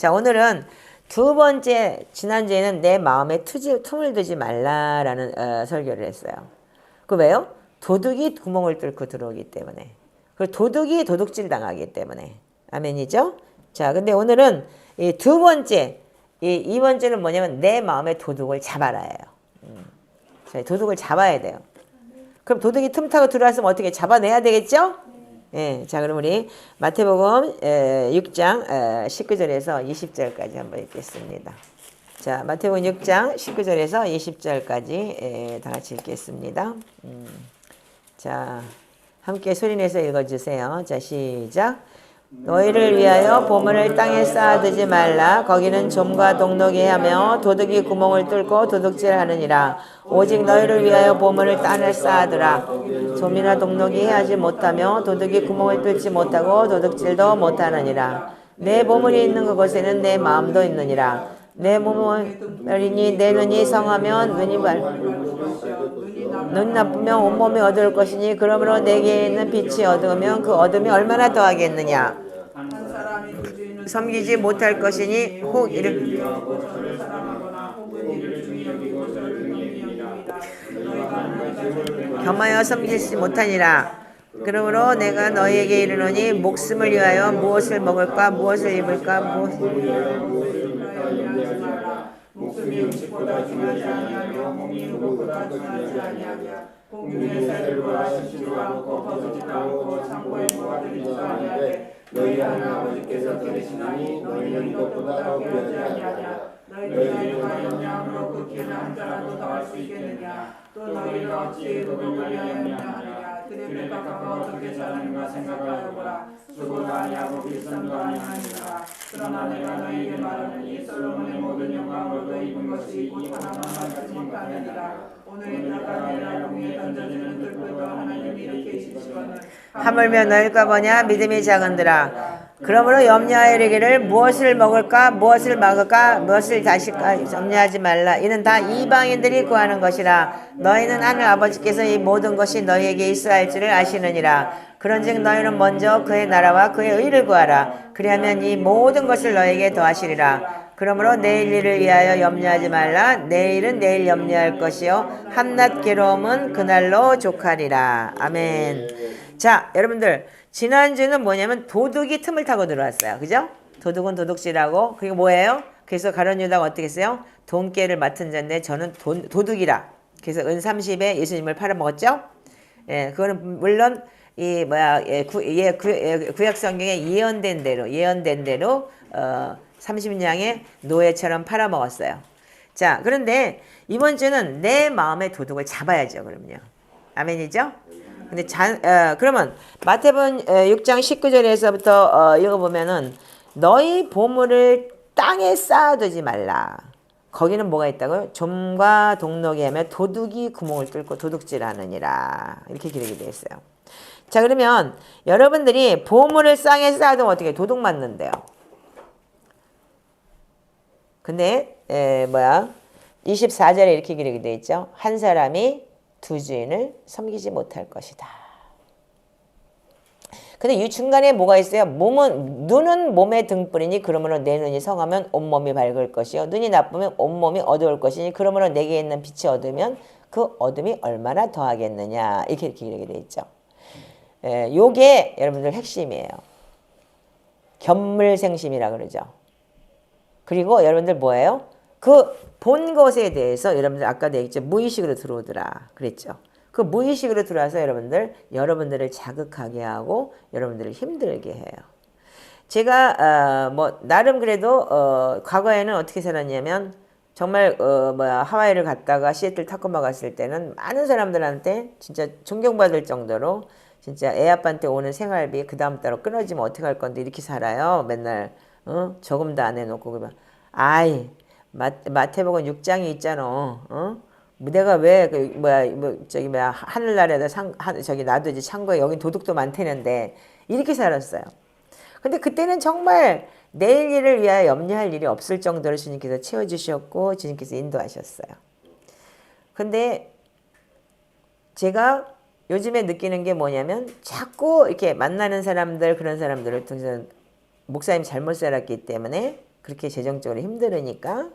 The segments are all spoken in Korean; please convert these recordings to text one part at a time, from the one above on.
자, 오늘은 두 번째, 지난주에는 내 마음에 틈을 두지 말라라는 설교를 했어요. 그 왜요? 도둑이 구멍을 뚫고 들어오기 때문에. 그리고 도둑이 도둑질 당하기 때문에. 아멘이죠? 자, 근데 오늘은 이 두 번째, 이 번째는 뭐냐면 내 마음의 도둑을 잡아라예요. 자, 도둑을 잡아야 돼요. 그럼 도둑이 틈 타고 들어왔으면 어떻게 잡아내야 되겠죠? 예, 자, 그럼 우리 마태복음 6장 19절에서 20절까지 한번 읽겠습니다. 자, 마태복음 6장 19절에서 20절까지 다 같이 읽겠습니다. 자, 함께 소리내서 읽어주세요. 자, 시작. 너희를 위하여 보물을 땅에 쌓아두지 말라. 거기는 좀과 동록이 하며 도둑이 구멍을 뚫고 도둑질하느니라. 오직 너희를 위하여 보물을 땅에 쌓아두라. 좀이나 동록이 하지 못하며 도둑이 구멍을 뚫지 못하고 도둑질도 못하느니라. 내 보물이 있는 그곳에는 내 마음도 있느니라. 내 보물이니 내 눈이 성하면 눈이 나쁘면 온몸이 어두울 것이니 그러므로 내게 있는 빛이 어두우면 그 어둠이 얼마나 더하겠느냐. 섬기지 못할 것이니 혹 이를 겸하여 섬기지 못하니라. 그러므로 내가 너희에게 이르노니 목숨을 위하여 무엇을 먹을까 무엇을 입을까 목숨이 음식보다 중요하지 아니하며 몸이 의복보다 중요하지 아니하냐. 공중의 새를 보라. 심지도 않고 거두지도 않고 창고에 모아두지도 아니하되 너희 하늘 아버지께서 들으시나니 너희는 이것보다 더 귀하지 아니하냐. 너희는 영양으로 그 기운을 한 자라도 더할 수 있겠느냐. 또 너희를 어찌 의복을 위하였냐 하느냐. 들의 깎아가 어떻게 자라는가 생각하여 보라. 수고도 아니하고 비싼도 아니하니라. 그러나 내가 너희에게 말하노니 솔로몬의 모든 영광으로도 입은 것이 곧 하나만 만지지 못하느니라. 오늘 나가 내가 공에 던져지는 들보도 하나님이 이렇게 이시거늘 하물며 너희가 뭐냐 믿음이 작은들아. 그러므로 염려하여 이르기를 무엇을 먹을까 무엇을 막을까 무엇을 다실까 염려하지 말라. 이는 다 이방인들이 구하는 것이라. 너희는 하늘 아버지께서 이 모든 것이 너희에게 있어야 할 줄을 아시느니라. 그런즉 너희는 먼저 그의 나라와 그의 의를 구하라. 그리하면 이 모든 것을 너희에게 더하시리라. 그러므로 내일 일을 위하여 염려하지 말라. 내일은 내일 염려할 것이요 한낱 괴로움은 그날로 족하리라. 아멘. 자, 여러분들 지난주는 뭐냐면 도둑이 틈을 타고 들어왔어요. 그죠? 도둑은 도둑질하고 그게 뭐예요? 그래서 가룟 유다가 어떻게 했어요? 돈깨를 맡은 자인데 저는 도둑이라. 그래서 은 30에 예수님을 팔아먹었죠? 예, 그거는 물론 이 구약 성경에 예언된 대로 30냥의 노예처럼 팔아먹었어요. 자, 그런데 이번 주는 내 마음의 도둑을 잡아야죠. 그럼요. 아멘이죠? 근데 그러면 마태복음 6장 19절에서부터 읽어보면은 너희 보물을 땅에 쌓아두지 말라. 거기는 뭐가 있다고요? 좀과 동록이 하며 도둑이 구멍을 뚫고 도둑질하느니라. 이렇게 기록이 되어 있어요. 자, 그러면 여러분들이 보물을 땅에 쌓아두면 어떻게 도둑 맞는데요? 근데 24절에 이렇게 기록이 되어 있죠. 한 사람이 두 주인을 섬기지 못할 것이다. 근데 이 중간에 뭐가 있어요? 눈은 몸의 등불이니 그러므로 내 눈이 성하면 온몸이 밝을 것이요 눈이 나쁘면 온몸이 어두울 것이니 그러므로 내게 있는 빛이 어두우면 그 어둠이 얼마나 더하겠느냐. 이렇게 기록이 되어 있죠. 요게 여러분들 핵심이에요. 견물생심이라 그러죠. 그리고 여러분들 뭐예요? 그 본 것에 대해서 여러분들 아까 얘기했죠. 무의식으로 들어오더라 그랬죠. 그 무의식으로 들어와서 여러분들을 자극하게 하고 여러분들을 힘들게 해요. 제가 나름 그래도 과거에는 어떻게 살았냐면 정말 하와이를 갔다가 시애틀 타코마 갔을 때는 많은 사람들한테 진짜 존경받을 정도로 진짜 애 아빠한테 오는 생활비 그 다음 달로 끊어지면 어떡할 건데 이렇게 살아요. 맨날 저금도 안 해놓고 그러면 아이 마태복음 6장이 있잖아. 내가 왜 하늘나라에다 저기 놔두지 창고에 여긴 도둑도 많다는데 이렇게 살았어요. 근데 그때는 정말 내일 일을 위하여 염려할 일이 없을 정도로 주님께서 채워주셨고 주님께서 인도하셨어요. 근데 제가 요즘에 느끼는 게 뭐냐면 자꾸 이렇게 만나는 사람들 그런 사람들을 통해서 목사님 잘못 살았기 때문에 그렇게 재정적으로 힘들으니까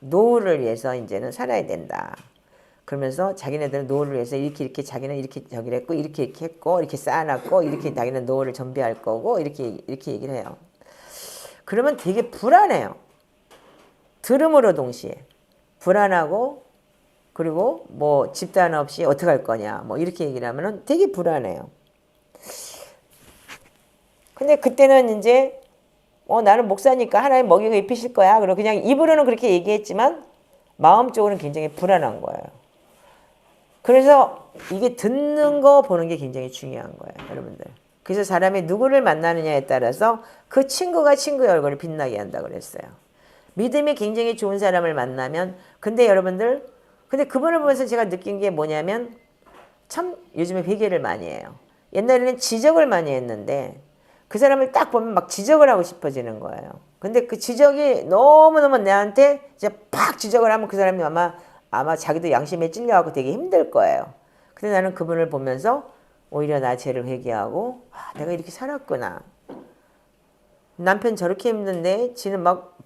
노후를 위해서 이제는 살아야 된다. 그러면서 자기네들은 노후를 위해서 이렇게 자기는 이렇게 저기를 했고 이렇게 했고 이렇게 쌓아놨고 이렇게 자기는 노후를 준비할 거고 이렇게 얘기를 해요. 그러면 되게 불안해요. 들음으로 동시에 불안하고 그리고 뭐 집단 없이 어떻게 할 거냐 뭐 이렇게 얘기를 하면은 되게 불안해요. 근데 그때는 이제 나는 목사니까 하나님 먹이고 입히실 거야. 그리고 그냥 입으로는 그렇게 얘기했지만 마음적으로는 굉장히 불안한 거예요. 그래서 이게 듣는 거 보는 게 굉장히 중요한 거예요, 여러분들. 그래서 사람이 누구를 만나느냐에 따라서 그 친구가 친구의 얼굴을 빛나게 한다고 그랬어요. 믿음이 굉장히 좋은 사람을 만나면 근데 여러분들 근데 그분을 보면서 제가 느낀 게 뭐냐면 참 요즘에 회개를 많이 해요. 옛날에는 지적을 많이 했는데 그 사람을 딱 보면 막 지적을 하고 싶어지는 거예요. 근데 그 지적이 너무너무 내한테 이제 팍 지적을 하면 그 사람이 아마 자기도 양심에 찔려갖고 되게 힘들 거예요. 근데 나는 그분을 보면서 오히려 나 죄를 회개하고 내가 이렇게 살았구나. 남편 저렇게 힘든데 지는 막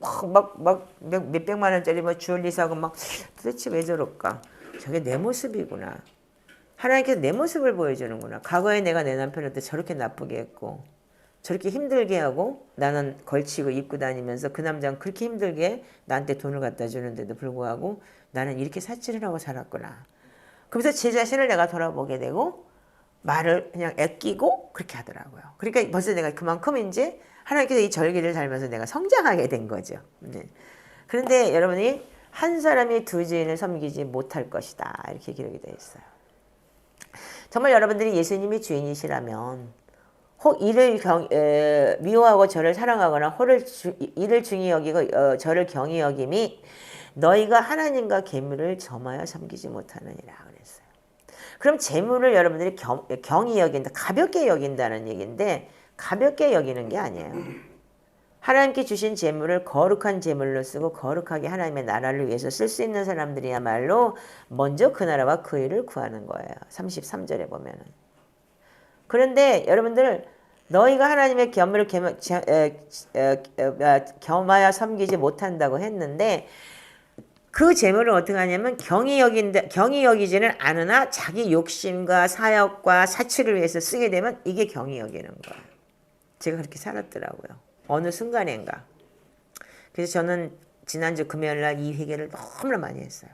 몇백만 원짜리 뭐 주얼리 사고 막 도대체 왜 저럴까? 저게 내 모습이구나. 하나님께서 내 모습을 보여주는구나. 과거에 내가 내 남편한테 저렇게 나쁘게 했고 저렇게 힘들게 하고 나는 걸치고 입고 다니면서 그 남자는 그렇게 힘들게 나한테 돈을 갖다 주는데도 불구하고 나는 이렇게 사치를 하고 살았구나. 그래서 제 자신을 내가 돌아보게 되고 말을 그냥 아끼고 그렇게 하더라고요. 그러니까 벌써 내가 그만큼 이제 하나님께서 이 절기를 살면서 내가 성장하게 된 거죠. 그런데 여러분이 한 사람이 두 주인을 섬기지 못할 것이다. 이렇게 기록이 되어 있어요. 정말 여러분들이 예수님이 주인이시라면 혹 이를 미워하고 저를 사랑하거나 이를 중히 여기고 저를 경히 여김이 너희가 하나님과 계물을 점하여 섬기지 못하느니라 그랬어요. 그럼 재물을 여러분들이 경히 여긴다, 가볍게 여긴다는 얘기인데 가볍게 여기는 게 아니에요. 하나님께 주신 재물을 거룩한 재물로 쓰고 거룩하게 하나님의 나라를 위해서 쓸 수 있는 사람들이야말로 먼저 그 나라와 그 일을 구하는 거예요. 33절에 보면은. 그런데 여러분들 너희가 하나님의 계물을 겸하여 섬기지 못한다고 했는데 그 재물을 어떻게 하냐면 경히 여기지는 않으나 자기 욕심과 사역과 사치를 위해서 쓰게 되면 이게 경히 여기는 거예요. 제가 그렇게 살았더라고요. 어느 순간인가. 그래서 저는 지난주 금요일날 이 회개를 너무나 많이 했어요.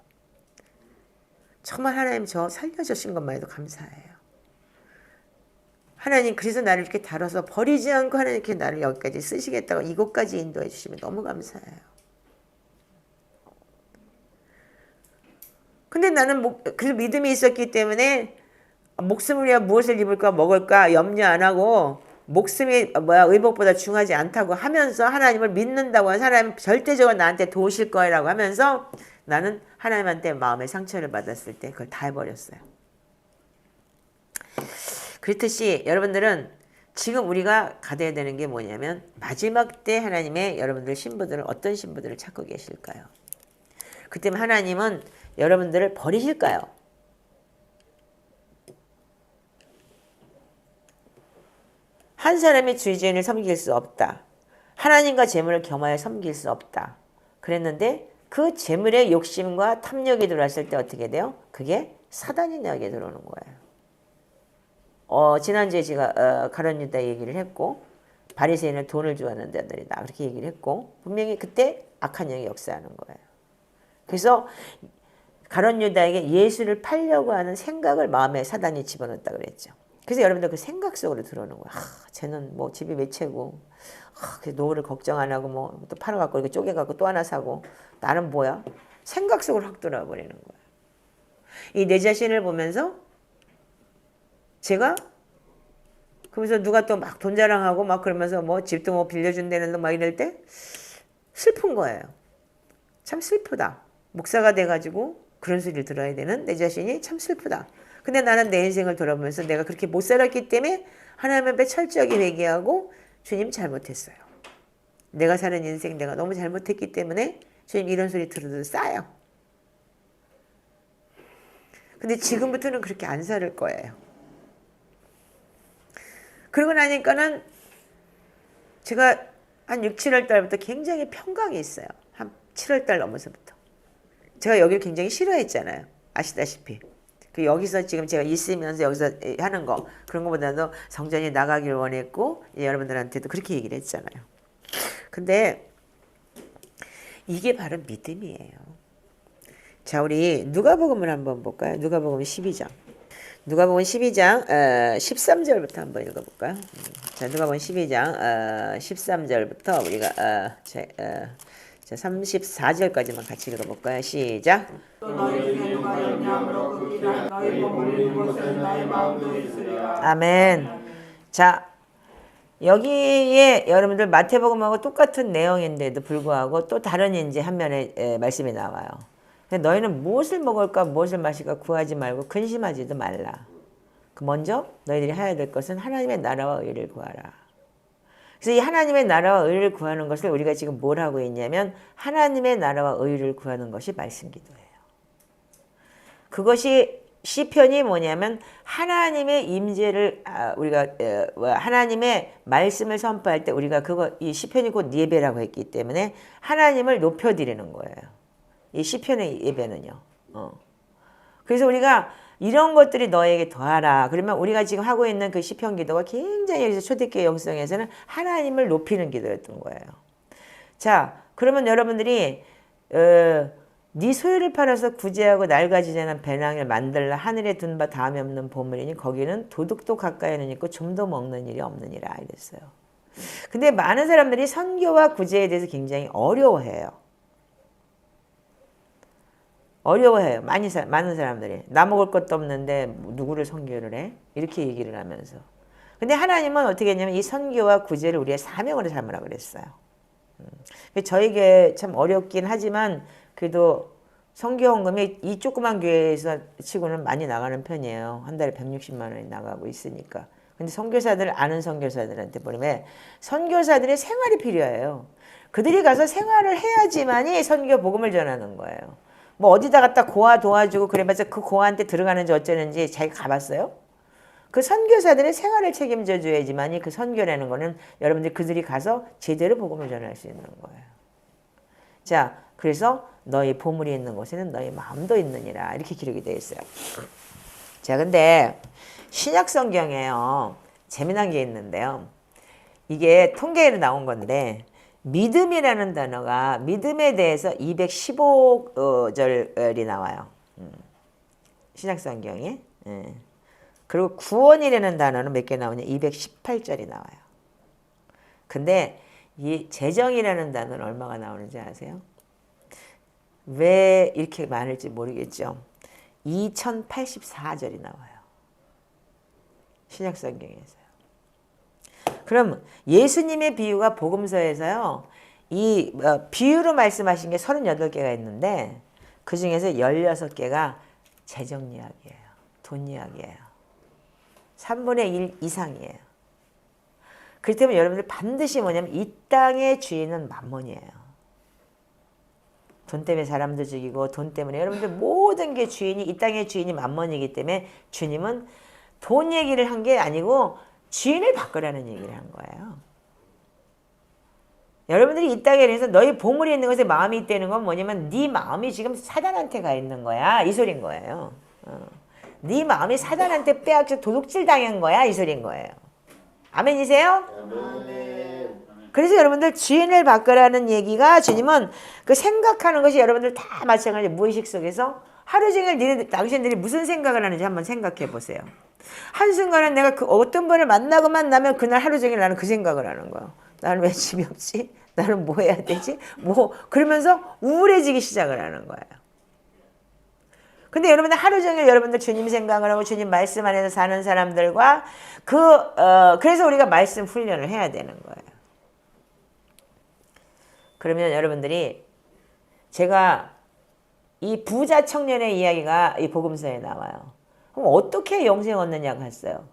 정말 하나님 저 살려주신 것만 해도 감사해요. 하나님 그래서 나를 이렇게 다뤄서 버리지 않고 하나님께 나를 여기까지 쓰시겠다고 이곳까지 인도해 주시면 너무 감사해요. 근데 나는 그래서 믿음이 있었기 때문에 목숨을 위해 무엇을 입을까 먹을까 염려 안 하고 목숨이 의복보다 중요하지 않다고 하면서 하나님을 믿는다고 하나님 절대적으로 나한테 도우실 거라고 하면서 나는 하나님한테 마음의 상처를 받았을 때 그걸 다 해버렸어요. 그렇듯이 여러분들은 지금 우리가 가져야 되는 게 뭐냐면 마지막 때 하나님의 여러분들 신부들은 어떤 신부들을 찾고 계실까요? 그때면 하나님은 여러분들을 버리실까요? 한 사람이 주인을 섬길 수 없다. 하나님과 재물을 겸하여 섬길 수 없다. 그랬는데 그 재물의 욕심과 탐욕이 들어왔을 때 어떻게 돼요? 그게 사단이 내게 들어오는 거예요. 지난주에 제가 가룟 유다 얘기를 했고 바리새인은 돈을 좋아하는 자들이다. 그렇게 얘기를 했고 분명히 그때 악한 영이 역사하는 거예요. 그래서 가룟 유다에게 예수를 팔려고 하는 생각을 마음에 사단이 집어넣었다 그랬죠. 그래서 여러분들 그 생각 속으로 들어오는 거야. 쟤는 뭐 집이 매체고, 노후를 걱정 안 하고 뭐 또 팔아갖고 이렇게 쪼개갖고 또 하나 사고 나는 뭐야? 생각 속으로 확 들어와 버리는 거야. 이 내 자신을 보면서 제가 그러면서 누가 또 막 돈 자랑하고 막 그러면서 뭐 집도 뭐 빌려준다는 막 이럴 때 슬픈 거예요. 참 슬프다. 목사가 돼가지고 그런 소리를 들어야 되는 내 자신이 참 슬프다. 근데 나는 내 인생을 돌아보면서 내가 그렇게 못 살았기 때문에 하나님 앞에 철저하게 회개하고 주님 잘못했어요. 내가 사는 인생 내가 너무 잘못했기 때문에 주님 이런 소리 들어도 싸요. 근데 지금부터는 그렇게 안 살 거예요. 그러고 나니까는 제가 한 6, 7월 달부터 굉장히 평강이 있어요. 한 7월 달 넘어서부터. 제가 여기를 굉장히 싫어했잖아요. 아시다시피. 그 여기서 지금 제가 있으면서 여기서 하는 거 그런 것보다도 성전이 나가길 원했고 여러분들한테도 그렇게 얘기를 했잖아요. 근데 이게 바로 믿음이에요. 자, 우리 누가복음을 한번 볼까요? 누가복음 12장. 누가복음 12장 13절부터 한번 읽어볼까요? 자, 누가복음 12장 13절부터 우리가 자, 34절까지만 같이 읽어볼까요? 시작. 또 너희 중에 누가 염려함으로 그 길을 너희 보물 있는 곳에 너희 마음도 있으리라. 아멘. 자, 여기에 여러분들 마태복음하고 똑같은 내용인데도 불구하고 또 다른 이제 한 면의 말씀이 나와요. 근데 너희는 무엇을 먹을까 무엇을 마실까 구하지 말고 근심하지도 말라. 그 먼저 너희들이 해야 될 것은 하나님의 나라와 의를 구하라. 그래서 이 하나님의 나라와 의를 구하는 것을 우리가 지금 뭘 하고 있냐면 하나님의 나라와 의를 구하는 것이 말씀 기도예요. 그것이 시편이 뭐냐면 하나님의 임재를 우리가 하나님의 말씀을 선포할 때 우리가 이 시편이 곧 예배라고 했기 때문에 하나님을 높여드리는 거예요. 이 시편의 예배는요. 그래서 우리가 이런 것들이 너에게 더하라. 그러면 우리가 지금 하고 있는 그 시편 기도가 굉장히 여기서 초대교회 영성에서는 하나님을 높이는 기도였던 거예요. 자, 그러면 여러분들이 네 소유를 팔아서 구제하고 낡아지지 않은 배낭을 만들라. 하늘에 둔 바 다음이 없는 보물이니 거기는 도둑도 가까이는 있고 좀도 먹는 일이 없느니라 이랬어요. 근데 많은 사람들이 선교와 구제에 대해서 굉장히 어려워해요. 많은 사람들이. 나 먹을 것도 없는데 누구를 선교를 해? 이렇게 얘기를 하면서. 근데 하나님은 어떻게 했냐면 이 선교와 구제를 우리의 사명으로 삼으라 그랬어요. 저에게 참 어렵긴 하지만 그래도 선교헌금이 이 조그만 교회에서 치고는 많이 나가는 편이에요. 한 달에 160만 원이 나가고 있으니까. 근데 선교사들 아는 선교사들한테 보면 선교사들의 생활이 필요해요. 그들이 가서 생활을 해야지만이 선교 복음을 전하는 거예요. 뭐 어디다 갖다 고아 도와주고 그래봤자 그 고아한테 들어가는지 어쩌는지 자기가 가봤어요? 그 선교사들의 생활을 책임져 줘야지만이 그 선교라는 거는 여러분들 그들이 가서 제대로 복음을 전할 수 있는 거예요. 자, 그래서 너희 보물이 있는 곳에는 너희 마음도 있느니라 이렇게 기록이 되어 있어요. 자, 근데 신약 성경에요 재미난 게 있는데요. 이게 통계로 나온 건데 믿음이라는 단어가 믿음에 대해서 215절이 나와요. 신약 성경에. 그리고 구원이라는 단어는 몇 개 나오냐? 218절이 나와요. 근데 이 재정이라는 단어는 얼마가 나오는지 아세요? 왜 이렇게 많을지 모르겠죠. 2084절이 나와요. 신약 성경에서요. 그럼 예수님의 비유가 복음서에서요. 이 비유로 말씀하신 게 38개가 있는데 그 중에서 16개가 재정 이야기예요. 돈 이야기예요. 3분의 1 이상이에요. 그렇기 때문에 여러분들 반드시 뭐냐면 이 땅의 주인은 만몬이에요. 돈 때문에 사람도 죽이고 돈 때문에 여러분들 모든 게 주인이 이 땅의 주인이 만몬이기 때문에 주님은 돈 얘기를 한 게 아니고 주인을 바꾸라는 얘기를 한 거예요. 여러분들이 이 땅에 대해서 너희 보물이 있는 것에 마음이 있다는 건 뭐냐면 네 마음이 지금 사단한테 가 있는 거야. 이 소린 거예요. 네 마음이 사단한테 빼앗겨 도둑질 당한 거야. 이 소린 거예요. 아멘이세요? 아멘. 그래서 여러분들 주인을 바꾸라는 얘기가 주님은 그 생각하는 것이 여러분들 다 마찬가지 무의식 속에서 하루 종일 당신들이 무슨 생각을 하는지 한번 생각해 보세요. 한순간은 내가 그 어떤 분을 만나고만 나면 그날 하루 종일 나는 그 생각을 하는 거야. 나는 왜 집이 없지? 나는 뭐 해야 되지? 그러면서 우울해지기 시작을 하는 거예요. 근데 여러분들 하루 종일 여러분들 주님 생각을 하고 주님 말씀 안에서 사는 사람들과 그래서 우리가 말씀 훈련을 해야 되는 거예요. 그러면 여러분들이 제가 이 부자 청년의 이야기가 이 복음서에 나와요. 그럼 어떻게 영생 얻느냐고 했어요.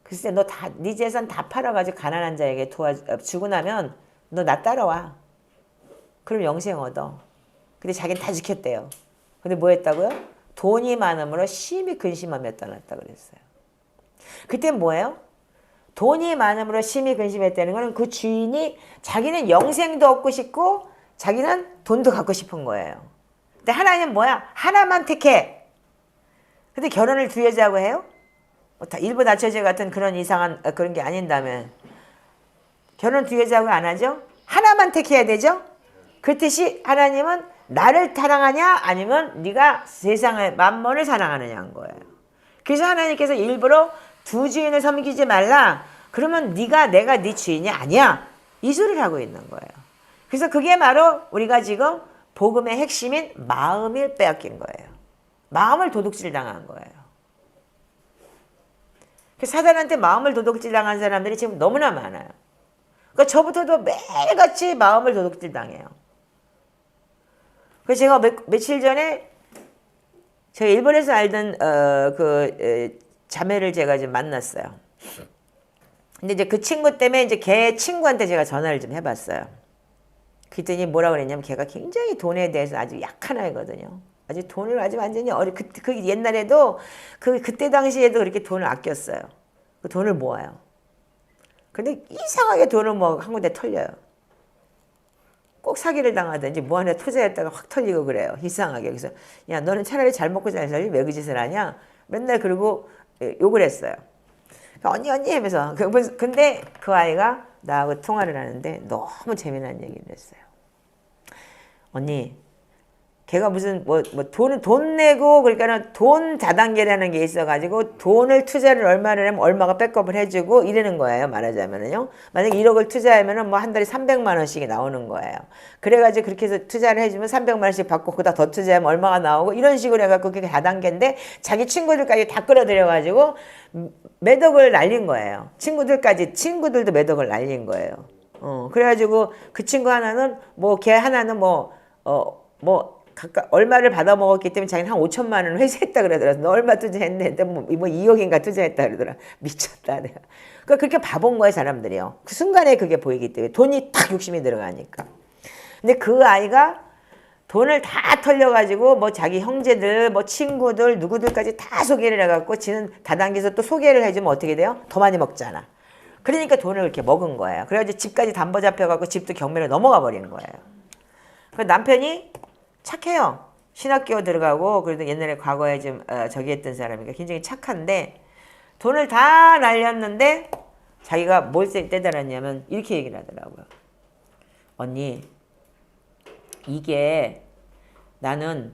글쎄 네 재산 다 팔아가지고 가난한 자에게 주고 나면 너 나 따라와. 그럼 영생 얻어. 근데 자기는 다 지켰대요. 근데 뭐 했다고요? 돈이 많음으로 심히 근심하며 떠났다 그랬어요. 그때 뭐예요? 돈이 많음으로 심히 근심했다는 거는 그 주인이 자기는 영생도 얻고 싶고 자기는 돈도 갖고 싶은 거예요. 근데 하나님은 뭐야? 하나만 택해. 근데 결혼을 두 여자하고 해요? 일부 다처제 같은 그런 이상한 그런 게 아닌다면 결혼 두 여자하고 안 하죠? 하나만 택해야 되죠? 그렇듯이 하나님은 나를 사랑하냐 아니면 네가 세상의 만mon을 사랑하느냐인 거예요. 그래서 하나님께서 일부러 두 주인을 섬기지 말라. 그러면 내가 네 주인이 아니야. 이 소리를 하고 있는 거예요. 그래서 그게 바로 우리가 지금 복음의 핵심인 마음을 빼앗긴 거예요. 마음을 도둑질 당한 거예요. 사단한테 마음을 도둑질 당한 사람들이 지금 너무나 많아요. 그러니까 저부터도 매일같이 마음을 도둑질 당해요. 그래서 제가 며칠 전에 제가 일본에서 알던 자매를 제가 좀 만났어요. 근데 이제 그 친구 때문에 이제 걔 친구한테 제가 전화를 좀 해봤어요. 그랬더니 뭐라 그랬냐면 걔가 굉장히 돈에 대해서 아주 약한 아이거든요. 아주 돈을 아주 완전히 그 옛날에도 그때 당시에도 그렇게 돈을 아꼈어요. 그 돈을 모아요. 근데 이상하게 돈을 뭐 한 군데 털려요. 꼭 사기를 당하든지 뭐 하나 투자했다가 확 털리고 그래요. 이상하게. 그래서 야 너는 차라리 잘 먹고 잘 살지 왜 그 짓을 하냐? 맨날 그러고 욕을 했어요. 언니 하면서. 근데 그 아이가 나하고 통화를 하는데 너무 재미난 얘기를 했어요. 언니 걔가 무슨 돈 내고 그러니까는 돈 다단계라는 게 있어가지고 돈을 투자를 얼마를 하면 얼마가 백업을 해주고 이러는 거예요. 말하자면은요. 만약에 1억을 투자하면은 뭐 한 달에 300만 원씩이 나오는 거예요. 그래가지고 그렇게 해서 투자를 해주면 300만 원씩 받고 그다 더 투자하면 얼마가 나오고 이런 식으로 해갖고 그게 다단계인데 자기 친구들까지 다 끌어들여가지고 매덕을 날린 거예요. 친구들도 매덕을 날린 거예요. 그래가지고 그 친구 하나는 걔 하나는 얼마를 받아먹었기 때문에 자기는 한 5천만 원 회수했다 그러더라. 너 얼마 투자했는데 뭐 2억인가 투자했다 그러더라. 미쳤다 내가. 그러니까 그렇게 바본 거예요 사람들이요. 그 순간에 그게 보이기 때문에 돈이 탁 욕심이 들어가니까. 근데 그 아이가 돈을 다 털려가지고 자기 형제들 친구들 누구들까지 다 소개를 해갖고 지는 다단계에서 또 소개를 해주면 어떻게 돼요? 더 많이 먹잖아. 그러니까 돈을 이렇게 먹은 거예요. 그래가지고 집까지 담보 잡혀갖고 집도 경매로 넘어가 버린 거예요. 그 남편이 착해요. 신학교 들어가고 그래도 옛날에 과거에 좀 저기 했던 사람이니까 굉장히 착한데 돈을 다 날렸는데 자기가 뭘 깨달았냐면 이렇게 얘기를 하더라고요. 언니 이게 나는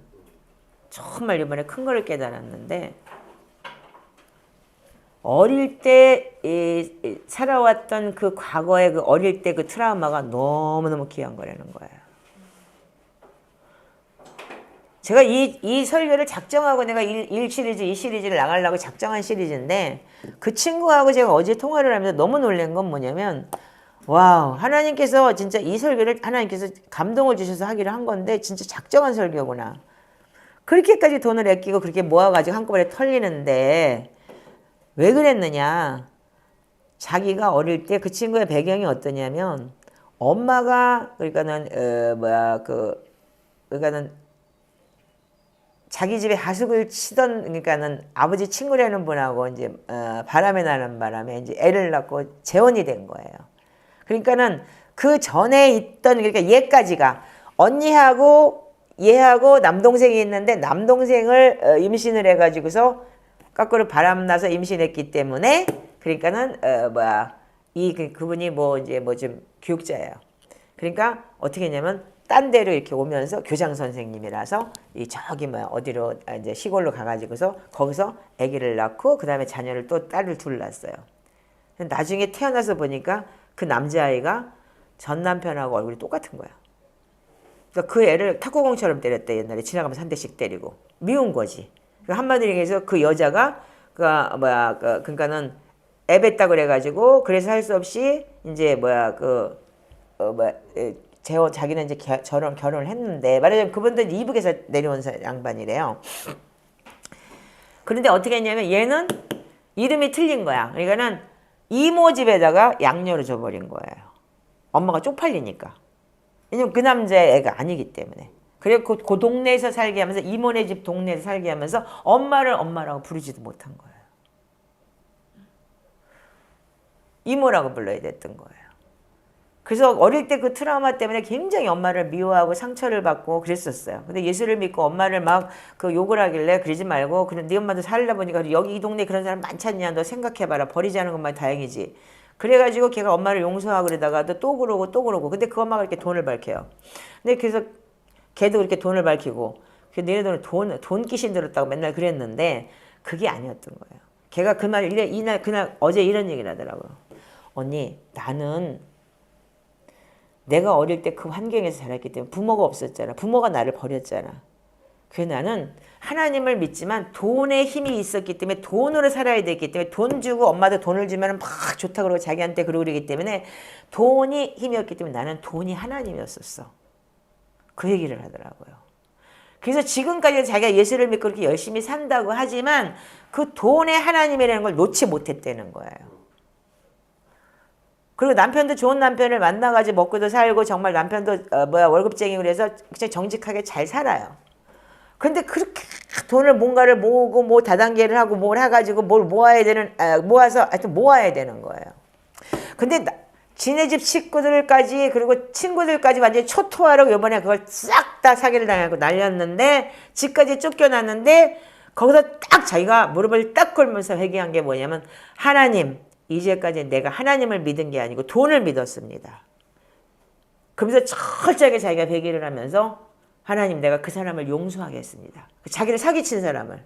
정말 이번에 큰 거를 깨달았는데 어릴 때 살아왔던 그 과거의 그 어릴 때 그 트라우마가 너무너무 귀한 거라는 거예요. 제가 이 설교를 작정하고 내가 1 시리즈, 2 시리즈를 나가려고 작정한 시리즈인데 그 친구하고 제가 어제 통화를 하면서 너무 놀란 건 뭐냐면 와우 하나님께서 진짜 이 설교를 하나님께서 감동을 주셔서 하기로 한 건데 진짜 작정한 설교구나. 그렇게까지 돈을 아끼고 그렇게 모아가지고 한꺼번에 털리는데 왜 그랬느냐. 자기가 어릴 때 그 친구의 배경이 어떠냐면 엄마가 그러니까는 자기 집에 하숙을 치던 그러니까는 아버지 친구라는 분하고 이제 바람에 나는 바람에 이제 애를 낳고 재혼이 된 거예요. 그러니까는 그 전에 있던 그러니까 얘까지가 언니하고 얘하고 남동생이 있는데 남동생을 임신을 해가지고서 거꾸로 바람 나서 임신했기 때문에 그러니까는 그분이 좀 교육자예요. 그러니까 어떻게 했냐면 딴 데로 이렇게 오면서 교장 선생님이라서 어디로 이제 시골로 가가지고서 거기서 아기를 낳고 그 다음에 자녀를 또 딸을 둘 낳았어요. 나중에 태어나서 보니까 그 남자아이가 전 남편하고 얼굴이 똑같은 거야. 그러니까 그 애를 탁구공처럼 때렸대. 옛날에 지나가면서 한 대씩 때리고 미운 거지. 한마디로 얘기해서 그 여자가 그러니까는 애뱉다 그래가지고 그래서 할 수 없이 이제 자기는 이제 결혼을 했는데 말하자면 그분들 이북에서 내려온 양반이래요. 그런데 어떻게 했냐면 얘는 이름이 틀린 거야. 그러니까는 이모 집에다가 양녀를 줘버린 거예요. 엄마가 쪽팔리니까. 왜냐면 그 남자의 애가 아니기 때문에. 그리고 그 동네에서 살게 하면서 이모네 집 동네에서 살게 하면서 엄마를 엄마라고 부르지도 못한 거예요. 이모라고 불러야 됐던 거예요. 그래서 어릴 때 그 트라우마 때문에 굉장히 엄마를 미워하고 상처를 받고 그랬었어요. 근데 예수를 믿고 엄마를 막 그 욕을 하길래 그러지 말고 그래 네 엄마도 살다 보니까 여기 이 동네에 그런 사람 많지 않냐 너 생각해봐라 버리지 않은 것만 다행이지. 그래가지고 걔가 엄마를 용서하고 그러다가도 또 그러고 또 그러고 근데 그 엄마가 이렇게 돈을 밝혀요. 근데 그래서 걔도 그렇게 돈을 밝히고 너네들은 돈 귀신 들었다고 맨날 그랬는데 그게 아니었던 거예요. 걔가 그 말 이날 그날 어제 이런 얘기를 하더라고요. 언니 나는 내가 어릴 때 그 환경에서 자랐기 때문에 부모가 없었잖아. 부모가 나를 버렸잖아. 그래서 나는 하나님을 믿지만 돈에 힘이 있었기 때문에 돈으로 살아야 됐기 때문에 돈 주고 엄마도 돈을 주면 막 좋다 그러고 자기한테 그러기 때문에 돈이 힘이었기 때문에 나는 돈이 하나님이었었어. 그 얘기를 하더라고요. 그래서 지금까지 자기가 예수를 믿고 그렇게 열심히 산다고 하지만 그 돈의 하나님이라는 걸 놓지 못했다는 거예요. 그리고 남편도 좋은 남편을 만나가지고 먹고도 살고 정말 남편도 월급쟁이고 그래서 그냥 정직하게 잘 살아요. 근데 그렇게 돈을 뭔가를 모으고 뭐 다단계를 하고 뭘 해가지고 뭘 모아야 되는 모아서 하여튼 모아야 되는 거예요. 근데 지네 집 식구들까지 그리고 친구들까지 완전히 초토화로 이번에 그걸 싹 다 사기를 당하고 날렸는데 집까지 쫓겨났는데 거기서 딱 자기가 무릎을 딱 꿇으면서 회개한 게 뭐냐면 하나님 이제까지 내가 하나님을 믿은 게 아니고 돈을 믿었습니다. 그러면서 철저하게 자기가 회개를 하면서 하나님 내가 그 사람을 용서하겠습니다. 자기를 사기친 사람을.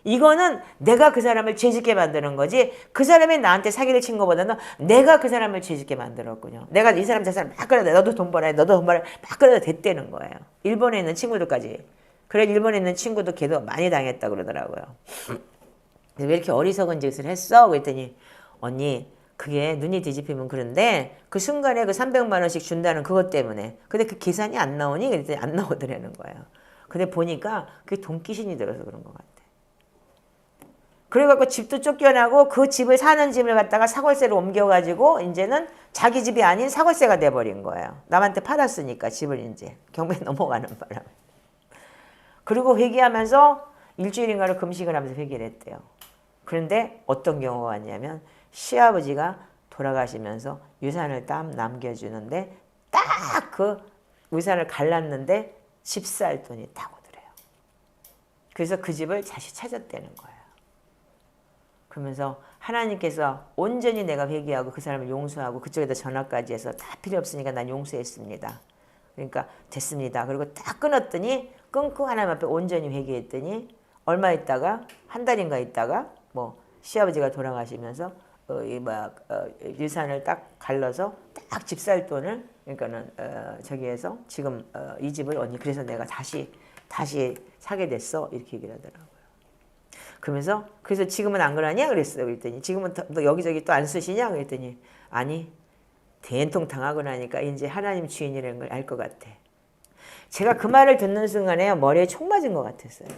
이거는 내가 그 사람을 죄짓게 만드는 거지 그 사람이 나한테 사기를 친 것보다는 내가 그 사람을 죄짓게 만들었군요. 내가 이 사람 저 사람 막 끌어다 너도 돈 벌어야 너도 돈 벌어야 막 끌어다 댔다는 거예요. 일본에 있는 친구들까지. 그래 일본에 있는 친구도 걔도 많이 당했다 그러더라고요. 왜 이렇게 어리석은 짓을 했어? 그랬더니 언니 그게 눈이 뒤집히면 그런데 그 순간에 그 300만 원씩 준다는 그것 때문에 근데 그 계산이 안 나오니? 그랬더니 안 나오더라는 거예요. 근데 보니까 그게 돈귀신이 들어서 그런 것 같아. 그래갖고 집도 쫓겨나고 그 집을 사는 집을 갖다가 사골세로 옮겨가지고 이제는 자기 집이 아닌 사골세가 돼버린 거예요. 남한테 팔았으니까 집을 이제 경매에 넘어가는 바람에. 그리고 회개하면서 일주일인가를 금식을 하면서 회개를 했대요. 그런데 어떤 경우가 왔냐면 시아버지가 돌아가시면서 유산을 딱 남겨주는데 딱 그 유산을 갈랐는데 집 살 돈이 딱 오더래요. 그래서 그 집을 다시 찾았다는 거예요. 그러면서 하나님께서 온전히 내가 회개하고 그 사람을 용서하고 그쪽에다 전화까지 해서 다 필요 없으니까 난 용서했습니다. 그러니까 됐습니다. 그리고 딱 끊었더니 끊고 하나님 앞에 온전히 회개했더니 얼마 있다가 한 달인가 있다가 뭐 시아버지가 돌아가시면서 유산을 딱 갈라서 딱 집 살 돈을 그러니까는 저기에서 지금 이 집을 언니 그래서 내가 다시 사게 됐어 이렇게 얘기를 하더라고요. 그러면서 그래서 지금은 안 그러냐 그랬어요. 그랬더니 지금은 너 여기저기 또 안 쓰시냐 그랬더니 아니 된통 당하고 나니까 이제 하나님 주인이라는 걸 알 것 같아. 제가 그 말을 듣는 순간에 머리에 총 맞은 것 같았어요.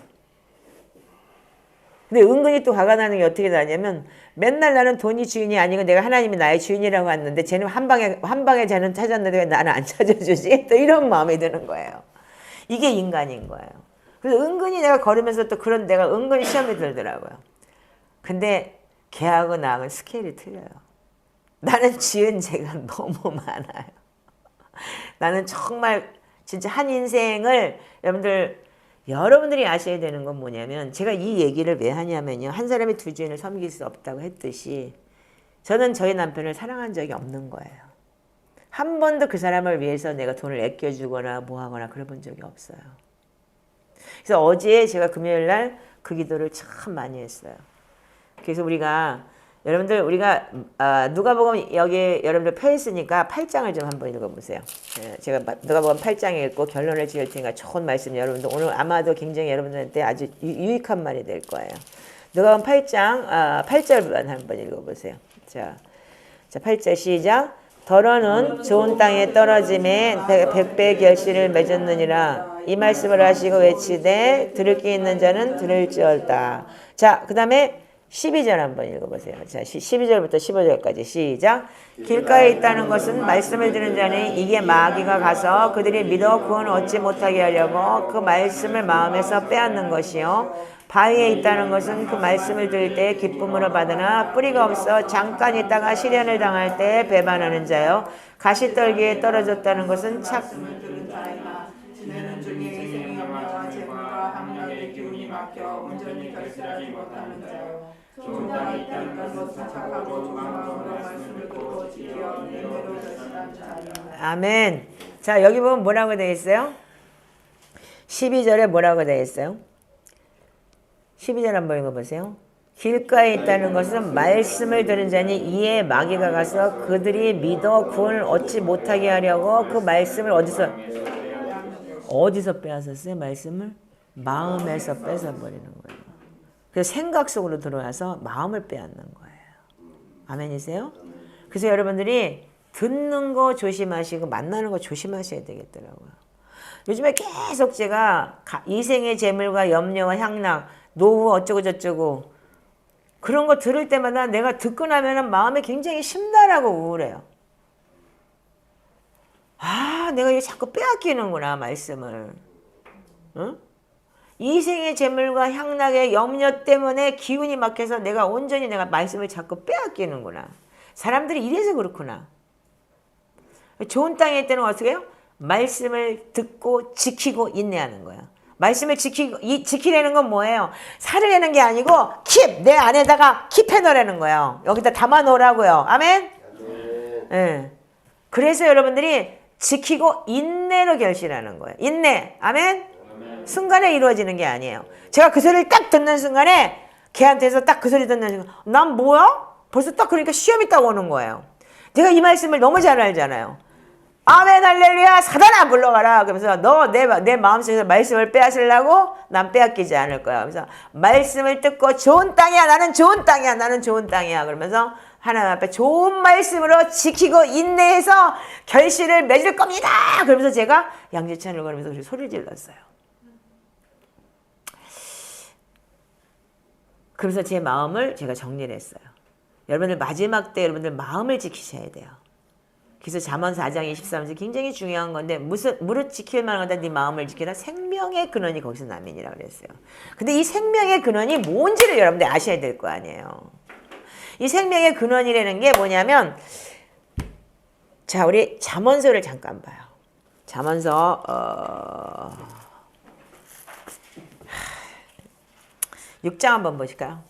근데 은근히 또 화가 나는 게 어떻게 나냐면 맨날 나는 돈이 주인이 아니고 내가 하나님이 나의 주인이라고 했는데 쟤는 한 방에 쟤는 찾았는데 왜 나는 안 찾아주지? 또 이런 마음이 드는 거예요. 이게 인간인 거예요. 그래서 은근히 내가 걸으면서 또 그런 내가 은근히 시험이 들더라고요. 근데 걔하고 나하고는 스케일이 틀려요. 나는 지은 죄가 너무 많아요. 나는 정말 진짜 한 인생을 여러분들이 아셔야 되는 건 뭐냐면 제가 이 얘기를 왜 하냐면요. 한 사람이 두 주인을 섬길 수 없다고 했듯이 저는 저희 남편을 사랑한 적이 없는 거예요. 한 번도 그 사람을 위해서 내가 돈을 아껴주거나 뭐하거나 그래 본 적이 없어요. 그래서 어제 제가 금요일 날 그 기도를 참 많이 했어요. 그래서 우리가 누가복음 여기 여러분들 펴 있으니까 8장을 좀 한번 읽어보세요. 제가 누가복음 8장 읽고 결론을 지을 테니까 좋은 말씀 여러분들 오늘 아마도 굉장히 여러분들한테 아주 유익한 말이 될 거예요. 누가복음 8장 8절만 한번 읽어보세요. 자 8절 시작. 더러는 좋은 땅에 떨어짐에 백배 결실을 맺었느니라. 이 말씀을 하시고 외치되 들을 귀 있는 자는 들을지어다. 자, 그 다음에 12절 한번 읽어보세요. 자, 12절부터 15절까지 시작. 길가에 있다는 것은 말씀을 듣는 자니 이게 마귀가 가서 그들이 믿어 구원 얻지 못하게 하려고 그 말씀을 마음에서 빼앗는 것이요. 바위에 있다는 것은 그 말씀을 들을 때 기쁨으로 받으나 뿌리가 없어 잠깐 있다가 시련을 당할 때 배반하는 자요. 가시떨기에 떨어졌다는 것은 말씀을 들은 자이나 지내는 중에 이생의 염려와 재물과 함락의 기운이 막혀 온전히 결실하지 못하는 자요. 좋은 땅에 있다는 것은 착하고 좋은 마음으로 말씀을 듣고 지켜 인내로 결실한 자이나. 아멘. 자, 여기 보면 뭐라고 되어 있어요? 12절에 뭐라고 되어 있어요? 12절 한번 읽어보세요. 길가에 있다는 것은 말씀을 들은 자니 이에 마귀가 가서 그들이 믿어 구원을 얻지 못하게 하려고 그 말씀을 어디서 빼앗았어요? 말씀을? 마음에서 뺏어버리는 거예요. 그래서 생각 속으로 들어와서 마음을 빼앗는 거예요. 아멘이세요? 그래서 여러분들이 듣는 거 조심하시고 만나는 거 조심하셔야 되겠더라고요. 요즘에 계속 제가 이생의 재물과 염려와 향락, 노후 어쩌고 저쩌고 그런 거 들을 때마다 내가 듣고 나면은 마음이 굉장히 심란하고 우울해요. 아, 내가 이거 자꾸 빼앗기는구나, 말씀을. 응? 이생의 재물과 향락의 염려 때문에 기운이 막혀서 내가 온전히 내가 말씀을 자꾸 빼앗기는구나. 사람들이 이래서 그렇구나. 좋은 땅에 있을 때는 어떻게 해요? 말씀을 듣고 지키고 인내하는 거야. 말씀을 지키려는 건 뭐예요? 살으려는 게 아니고 내 안에다가 킵해 놓으라는 거예요. 여기다 담아 놓으라고요. 아멘? 네. 그래서 여러분들이 지키고 인내로 결실하는 거예요. 인내. 아멘? 순간에 이루어지는 게 아니에요. 제가 그 소리를 딱 듣는 순간에 걔한테서 딱 그 소리 듣는 순간 난 뭐야? 벌써 딱 그러니까 시험이 딱 오는 거예요. 내가 이 말씀을 너무 잘 알잖아요. 아멘 할렐루야 사단아 물러가라. 그러면서 너 내 마음속에서 말씀을 빼앗으려고 난 빼앗기지 않을 거야. 그래서 말씀을 듣고 좋은 땅이야 나는 좋은 땅이야 나는 좋은 땅이야 그러면서 하나님 앞에 좋은 말씀으로 지키고 인내해서 결실을 맺을 겁니다. 그러면서 제가 양지찬을 걸으면서 소리를 질렀어요. 그래서 제 마음을 제가 정리를 했어요. 여러분들 마지막 때 여러분들 마음을 지키셔야 돼요. 그래서 잠언 4장 23절 굉장히 중요한 건데 무릇 지킬 만한 거다 네 마음을 지키라. 생명의 근원이 거기서 나면이라고 그랬어요. 근데 이 생명의 근원이 뭔지를 여러분들 아셔야 될 거 아니에요. 이 생명의 근원이라는 게 뭐냐면 자 우리 잠언서를 잠깐 봐요. 잠언서 6장 한번 보실까요?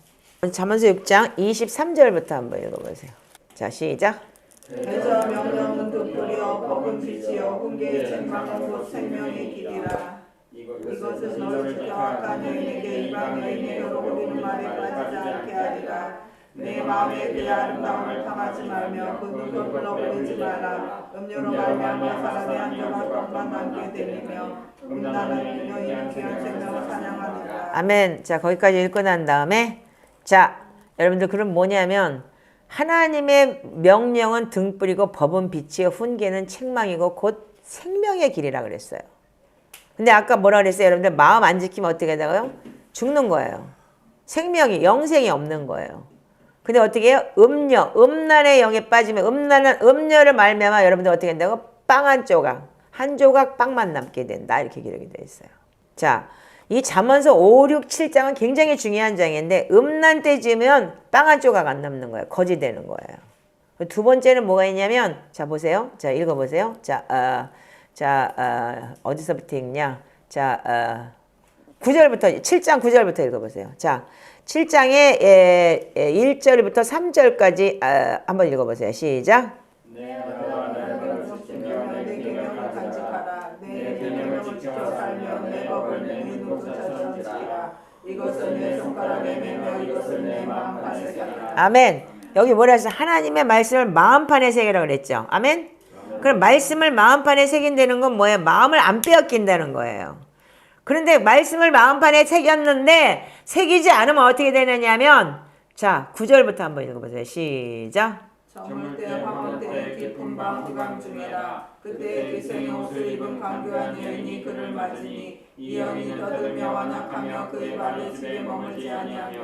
잠언서 6장 23절부터 한번 읽어보세요. 자 시작. 그저 명령은 득불이요 법은 빛이요 훈계의 책망은 곧 생명의 길이라. 이것은 너를 지켜 악한 여인에게 이방 여인에게로 우리는 말에 빠지지 않게 하리라. 내 마음에 그의 아름다움을 탐하지 말며 그 눈을 불러버리지 마라. 음료로 말미암아 사람의 안전한 것만 남게 되리며 음란한 여인은 귀한 생명을 사냥하느니라. 아멘. 자 거기까지 읽고 난 다음에 자 여러분들 그럼 뭐냐면 하나님의 명령은 등불이고 법은 빛이요 훈계는 책망이고 곧 생명의 길이라 그랬어요. 근데 아까 뭐라 그랬어요? 여러분들 마음 안 지키면 어떻게 되고요? 죽는 거예요. 생명이 영생이 없는 거예요. 근데 어떻게 해요? 음란의 영에 빠지면 음녀를 말미암아 여러분들 어떻게 된다고? 빵 한 조각 빵만 남게 된다. 이렇게 기록이 되어 있어요. 자, 이 잠언서 5, 6, 7장은 굉장히 중요한 장인데 음란 때 지으면 빵 한 조각 안 남는 거예요. 거지 되는 거예요. 두 번째는 뭐가 있냐면 자 보세요. 자 읽어보세요. 어디서부터 읽냐? 자 7장 9절부터 읽어보세요. 자 7장의 1절부터 3절까지 한번 읽어보세요. 시작. 내 계명을 간직하라. 내 계명을 지켜 살며 내 법을 내 눈으로 찾아지라. 이것은 내 손가락에 매며 이것은 내 마음판에 새기라. 아멘. 여기 뭐라 했어? 하나님의 말씀을 마음판에 새기라고 그랬죠. 아멘. 그럼 말씀을 마음판에 새긴다는 건 뭐예요? 마음을 안 빼앗긴다는 거예요. 그런데 말씀을 마음판에 새겼는데 새기지 않으면 어떻게 되느냐면 자 9절부터 한번 읽어보세요. 시작. 저물 때 화물 때 깊은 밤 흑암 중이라. 그때 기생의 옷을 입은 강교한 여인이 그를 맞으니 이 여인이 떠들며 완악하며 그의 발을 집에 머물지 아니하며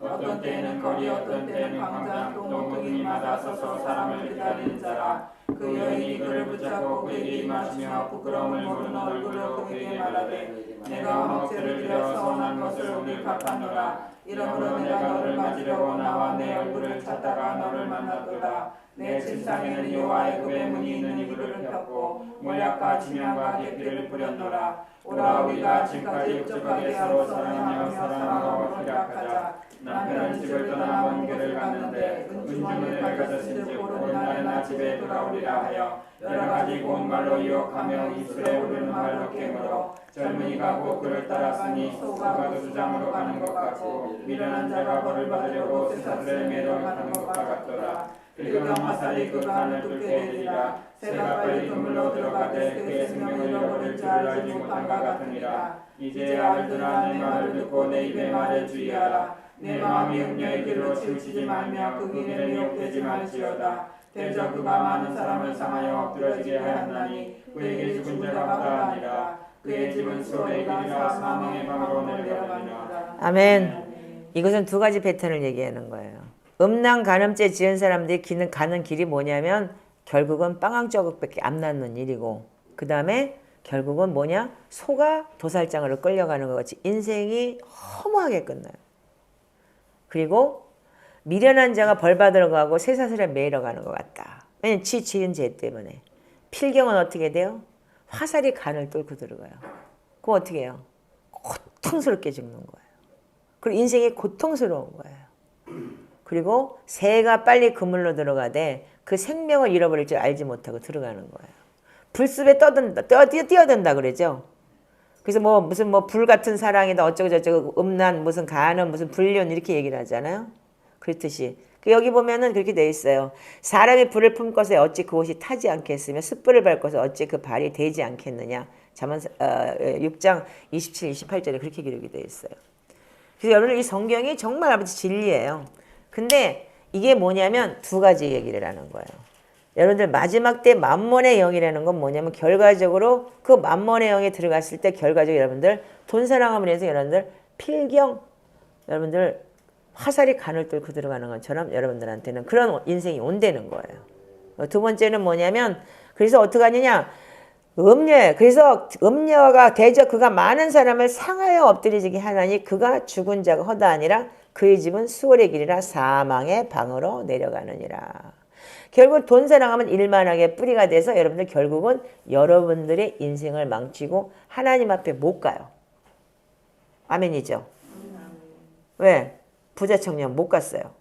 어떤 때는 거리 어떤 때는 광장 또 모퉁이마다 서서 사람을 기다리는 자라. 그 여인이 그를 붙잡고 그에게 임하시며 부끄러움을 모르는 얼굴로 그에게 말하되 내가 언어죄를 들여 서원한 것을 오늘 갚았노라. 이러므로 내가 너를 맞으려고 나와 내 얼굴을 찾다가 너를 만났도다. 내 침상에는 여호와의 급의 문이 있는 이불을 폈고 몰약과 침향과 계피를 뿌렸노라. 오라 우리가 지금까지 흡족하게 서로 사랑하며 사랑하고 희락하자. 남편은 집을 떠나 먼 길을 갔는데 은주머니를 밝아졌은즉 오늘날에 나 집에 돌아오리라 하여 여러 가지 고운 말로 유혹하며 입술에 오르는 말로 깨물어 젊은이가 곧 그를 따랐으니 소가 그 수장으로 가는 것 같고 미련한 자가 벌을 받으려고 쇠사슬에 매러 가는 것과 같더라. 그리고 화살이 그 간을 뚫게 되리라. 새가 빨리 그물로 들어가되 그의 생명을 잃어버릴 줄 알지 못한가 같으니라. 이제 알들아 내 말을 듣고 내 입의 말에 주의하라. 내 마음이 음녀의 길로 치우치지 말며 그 길에 미혹되지 말지어다. 대저 그가 많은 사람을 상하여 엎드러지게 하였나니 그에게 죽은 자가 마다하니라. 그의 집은 수월의 길이라 사망의 방으로 내려가니라. 아멘. 이것은 두 가지 패턴을 얘기하는 거예요. 음란 간음죄 지은 사람들이 가는 길이 뭐냐면 결국은 빵왕조각밖에 안 낳는 일이고, 그 다음에 결국은 뭐냐? 소가 도살장으로 끌려가는 것 같이 인생이 허무하게 끝나요. 그리고 미련한 자가 벌 받으러 가고 쇠사슬에 매이러 가는 것 같다. 왜냐면 지은 죄 때문에. 필경은 어떻게 돼요? 화살이 간을 뚫고 들어가요. 그거 어떻게 해요? 고통스럽게 죽는 거예요. 그리고 인생이 고통스러운 거예요. 그리고 새가 빨리 그물로 들어가되 그 생명을 잃어버릴 줄 알지 못하고 들어가는 거예요. 불숲에 뛰어든다 그러죠. 그래서 무슨 불 같은 사랑이다 어쩌고 저쩌고 음란 무슨 간음 무슨 불륜 이렇게 얘기를 하잖아요. 그렇듯이 여기 보면은 그렇게 돼 있어요. 사람이 불을 품고서 어찌 그 옷이 타지 않겠으며 숯불을 밟고서 어찌 그 발이 되지 않겠느냐. 잠언 6장 27, 28절에 그렇게 기록이 돼 있어요. 그래서 여러분 이 성경이 정말 아버지 진리예요. 근데 이게 뭐냐면 두 가지 얘기를 하는 거예요. 여러분들 마지막 때 만몬의 영이라는 건 뭐냐면 결과적으로 그 만몬의 영에 들어갔을 때 결과적으로 여러분들 돈 사랑함으로 해서 여러분들 필경 여러분들 화살이 간을 뚫고 들어가는 것처럼 여러분들한테는 그런 인생이 온다는 거예요. 두 번째는 뭐냐면 그래서 어떻게 하느냐 음녀예요. 그래서 음녀가 대저 그가 많은 사람을 상하여 엎드리게 하나니 그가 죽은 자가 허다하니라. 그의 집은 수월의 길이라 사망의 방으로 내려가느니라. 결국 돈 사랑하면 일만하게 뿌리가 돼서 여러분들 결국은 여러분들의 인생을 망치고 하나님 앞에 못 가요. 아멘이죠? 왜? 부자 청년 못 갔어요.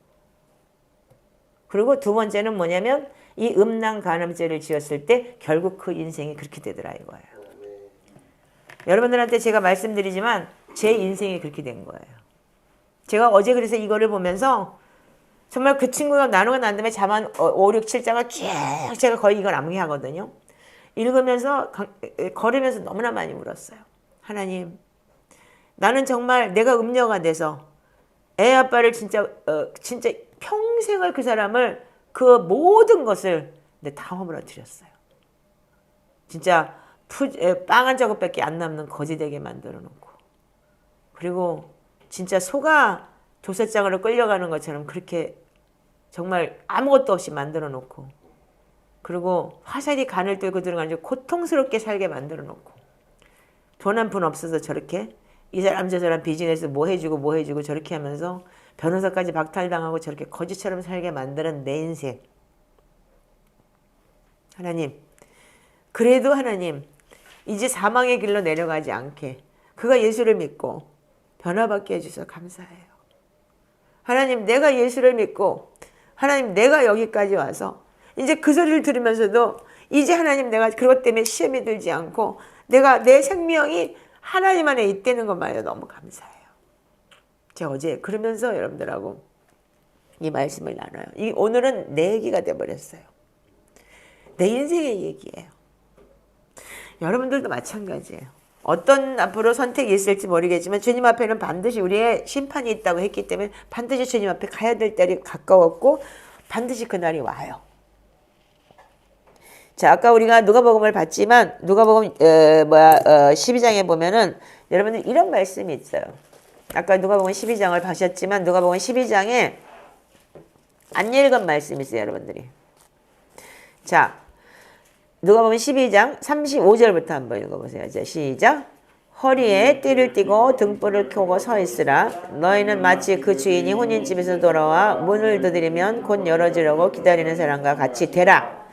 그리고 두 번째는 뭐냐면 이 음란 간음죄를 지었을 때 결국 그 인생이 그렇게 되더라 이거예요. 여러분들한테 제가 말씀드리지만 제 인생이 그렇게 된 거예요. 제가 어제 그래서 이거를 보면서 정말 그 친구가 나누고 난 다음에 잠언 5, 6, 7장을 쭉 제가 거의 이걸 암기하거든요. 읽으면서 걸으면서 너무나 많이 울었어요. 하나님, 나는 정말 내가 음녀가 돼서 애 아빠를 진짜 평생을 그 사람을 그 모든 것을 다 허물어뜨렸어요. 진짜 빵 한 조각밖에 안 남는 거지되게 만들어 놓고 그리고 진짜 소가 도살장으로 끌려가는 것처럼 그렇게 정말 아무것도 없이 만들어 놓고 그리고 화살이 간을 뚫고 들어가는 고통스럽게 살게 만들어 놓고 돈 한 푼 없어서 저렇게 이 사람 저 사람 비즈니스 뭐 해주고 저렇게 하면서 변호사까지 박탈당하고 저렇게 거지처럼 살게 만드는 내 인생. 하나님, 그래도 하나님 이제 사망의 길로 내려가지 않게 그가 예수를 믿고 변화받게 해주셔서 감사해요. 하나님, 내가 예수를 믿고 하나님 내가 여기까지 와서 이제 그 소리를 들으면서도 이제 하나님 내가 그것 때문에 시험이 들지 않고 내가 내 생명이 하나님 안에 있다는 것만으로 너무 감사해요. 제가 어제 그러면서 여러분들하고 이 말씀을 나눠요. 오늘은 내 얘기가 돼버렸어요. 내 인생의 얘기예요. 여러분들도 마찬가지예요. 어떤 앞으로 선택이 있을지 모르겠지만 주님 앞에는 반드시 우리의 심판이 있다고 했기 때문에 반드시 주님 앞에 가야 될 때이 가까웠고 반드시 그날이 와요. 자, 아까 우리가 누가복음을 봤지만 누가복음 12장에 보면은 여러분들 이런 말씀이 있어요. 아까 누가복음 12장을 보셨지만 누가복음 12장에 안 읽은 말씀이 있어요, 여러분들이. 자, 누가복음 12장 35절부터 한번 읽어보세요. 자, 시작. 허리에 띠를 띠고 등불을 켜고 서 있으라. 너희는 마치 그 주인이 혼인집에서 돌아와 문을 두드리면 곧 열어주려고 기다리는 사람과 같이 되라.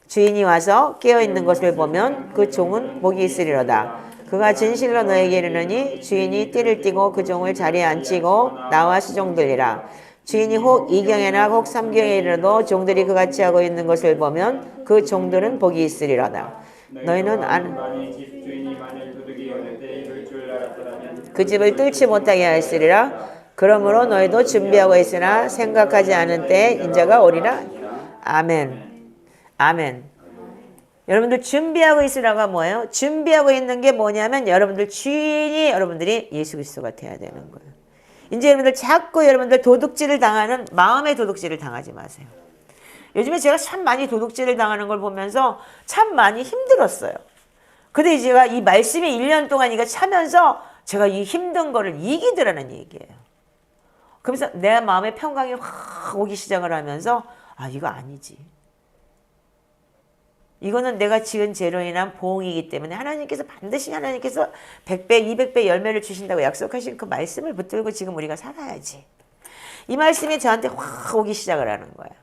주인이 와서 깨어있는 것을 보면 그 종은 복이 있으리로다. 그가 진실로 너에게 이르느니 주인이 띠를 띠고 그 종을 자리에 앉히고 나와 시종들이라. 주인이 혹 이경에나 혹 삼경에 이르러도 종들이 그같이 하고 있는 것을 보면 그 종들은 복이 있으리로다. 너희는 만일 집 주인이 만일 도둑이 여는 때 이를 줄 알았더라면 그 집을 뚫지 못하게 하시리라. 그러므로 너희도 준비하고 있으나 생각하지 않은 때에 인자가 오리라. 아멘. 아멘. 여러분들 준비하고 있으라가 뭐예요? 준비하고 있는 게 뭐냐면 여러분들 주인이 여러분들이 예수 그리스도가 돼야 되는 거예요. 이제 여러분들 자꾸 여러분들 도둑질을 당하는 마음의 도둑질을 당하지 마세요. 요즘에 제가 참 많이 도둑질을 당하는 걸 보면서 참 많이 힘들었어요. 근데 제가 이 말씀이 1년 동안 이거 차면서 제가 이 힘든 거를 이기더라는 얘기예요. 그러면서 내 마음의 평강이 확 오기 시작을 하면서 아, 이거 아니지. 이거는 내가 지은 죄로 인한 보응이기 때문에 하나님께서 반드시 하나님께서 100배, 200배 열매를 주신다고 약속하신 그 말씀을 붙들고 지금 우리가 살아야지. 이 말씀이 저한테 확 오기 시작을 하는 거예요.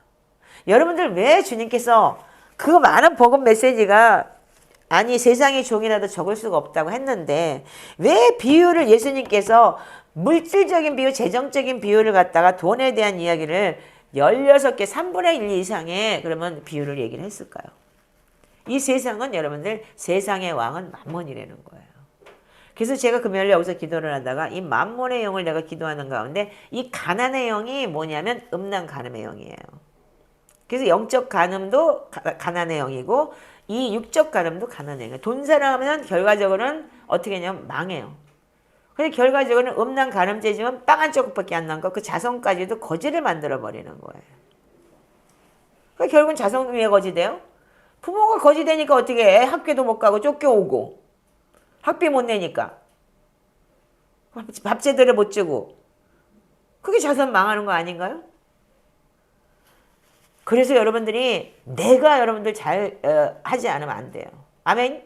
여러분들 왜 주님께서 그 많은 복음 메시지가 아니 세상의 종이라도 적을 수가 없다고 했는데 왜 비유를 예수님께서 물질적인 비유, 재정적인 비유를 갖다가 돈에 대한 이야기를 16개, 3분의 1 이상의 그러면 비유를 얘기를 했을까요? 이 세상은 여러분들 세상의 왕은 만몬이라는 거예요. 그래서 제가 금요일에 여기서 기도를 하다가 이 만몬의 영을 내가 기도하는 가운데 이 가난의 영이 뭐냐면 음란 간음의 영이에요. 그래서 영적 간음도 가난의 영이고 이 육적 간음도 가난의 영이에요. 돈 사랑하면 결과적으로는 어떻게 하냐면 망해요. 근데 결과적으로는 음란 간음죄지만 빵 한 조각밖에 안 난 거 그 자손까지도 거지를 만들어 버리는 거예요. 그러니까 결국은 자손이 왜 거지 돼요? 부모가 거지 되니까 어떻게 해? 학교도 못 가고 쫓겨오고 학비 못 내니까 밥 제대로 못 주고 그게 자손 망하는 거 아닌가요? 그래서 여러분들이 내가 여러분들 잘 하지 않으면 안 돼요. 아멘?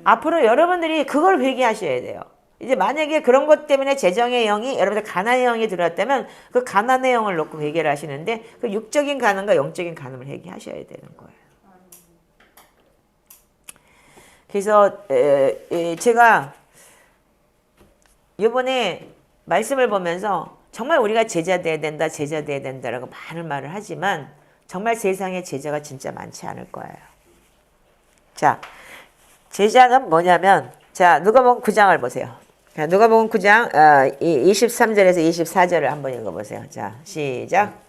앞으로 여러분들이 그걸 회개하셔야 돼요. 이제 만약에 그런 것 때문에 재정의 영이 여러분들 가난의 영이 들어왔다면 그 가난의 영을 놓고 회개를 하시는데 그 육적인 가난과 영적인 가난을 회개하셔야 되는 거예요. 그래서 제가 이번에 말씀을 보면서 정말 우리가 제자 돼야 된다, 제자 돼야 된다라고 많은 말을 하지만 정말 세상에 제자가 진짜 많지 않을 거예요. 자, 제자는 뭐냐면 자, 누가복음 9장을 보세요. 자, 누가복음 9장 23절에서 24절을 한번 읽어보세요. 자, 시작.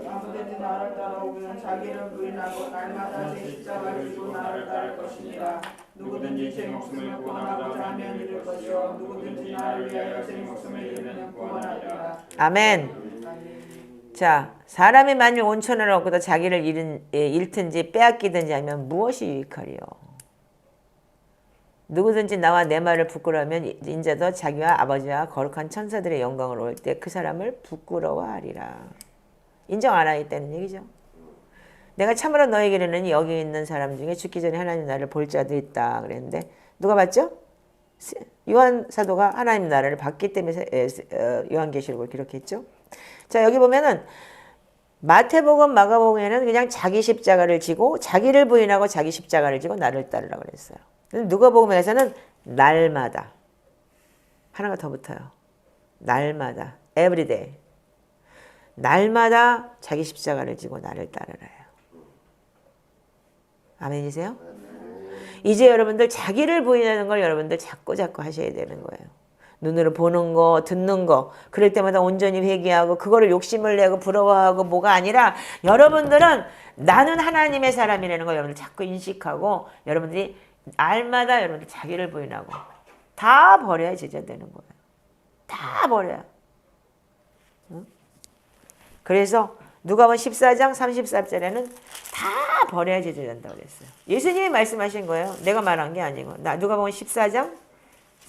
아무든지 나를 따라오면 자기를 부인하고 날마다 제 십자가를 지고 나를 따를 것이니라. 누구든지 제 목숨을 구원하고자 하면 잃을 것이요 누구든지 나를 위하여 제 목숨을 잃으면 구원하리라. 아멘. 자, 사람이 만일 온천을 얻고도 자기를 잃든지 빼앗기든지 하면 무엇이 유익하리요? 누구든지 나와 내 말을 부끄러우면 인자도 자기와 아버지와 거룩한 천사들의 영광을 올 때 그 사람을 부끄러워하리라. 인정 안 하겠다는 얘기죠. 내가 참으로 너에게 이르노니 여기 있는 사람 중에 죽기 전에 하나님 나라를 볼 자도 있다 그랬는데 누가 봤죠? 요한 사도가 하나님 나라를 봤기 때문에 요한계시록을 기록했죠. 자, 여기 보면은 마태복음, 마가복음에는 그냥 자기 십자가를 지고 자기를 부인하고 자기 십자가를 지고 나를 따르라고 그랬어요. 누가복음에서는 날마다 하나가 더 붙어요. 날마다 everyday 날마다 자기 십자가를 지고 나를 따르래요. 아멘이세요? 이제 여러분들 자기를 부인하는 걸 여러분들 자꾸 하셔야 되는 거예요. 눈으로 보는 거, 듣는 거 그럴 때마다 온전히 회개하고 그거를 욕심을 내고 부러워하고 뭐가 아니라 여러분들은 나는 하나님의 사람이라는 걸 여러분들 자꾸 인식하고 여러분들이 날마다 여러분들 자기를 부인하고 다 버려야 제자 되는 거예요. 다 버려야. 응? 그래서 누가복음 14장 34절에는 다 버려야 제자 된다고 그랬어요. 예수님이 말씀하신 거예요. 내가 말한 게 아니고. 누가복음 14장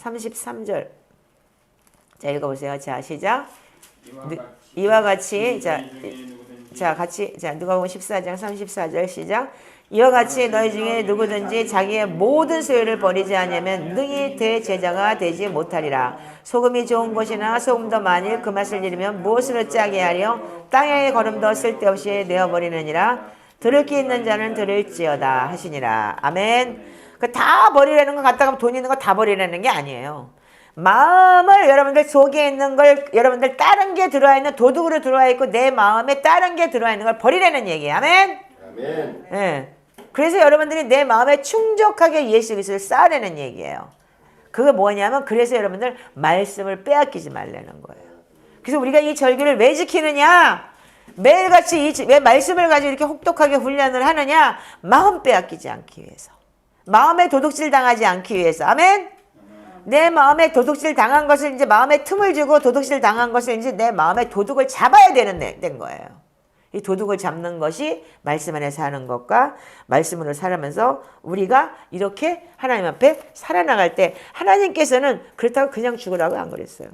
33절. 자, 읽어보세요. 자, 시작. 이와 같이 자, 자, 같이, 자, 누가복음 14장 34절 시작. 이와 같이 너희 중에 누구든지 자기의 모든 소유를 버리지 않으면 능히 대제자가 되지 못하리라. 소금이 좋은 것이나 소금도 만일 그 맛을 잃으면 무엇으로 짜게 하려 땅에 거름도 쓸데없이 내어버리느니라. 들을 게 있는 자는 들을지어다 하시니라. 아멘. 그 다 버리라는 거 갖다가 돈 있는 거 다 버리라는 게 아니에요. 마음을 여러분들 속에 있는 걸 여러분들 다른 게 들어와 있는 도둑으로 들어와 있고 내 마음에 다른 게 들어와 있는 걸 버리라는 얘기예요. 아멘. 아멘. 예. 그래서 여러분들이 내 마음에 충족하게 예수 그리스도를 쌓으라는 얘기예요. 그게 뭐냐면 그래서 여러분들 말씀을 빼앗기지 말라는 거예요. 그래서 우리가 이 절기를 왜 지키느냐? 매일같이 왜 말씀을 가지고 이렇게 혹독하게 훈련을 하느냐? 마음 빼앗기지 않기 위해서. 마음에 도둑질 당하지 않기 위해서. 아멘. 내 마음에 도둑질 당한 것을 이제 마음에 틈을 주고 도둑질 당한 것을 이제 내 마음에 도둑을 잡아야 된 거예요. 이 도둑을 잡는 것이 말씀 안에서 하는 것과 말씀으로 살아면서 우리가 이렇게 하나님 앞에 살아나갈 때 하나님께서는 그렇다고 그냥 죽으라고 안 그랬어요.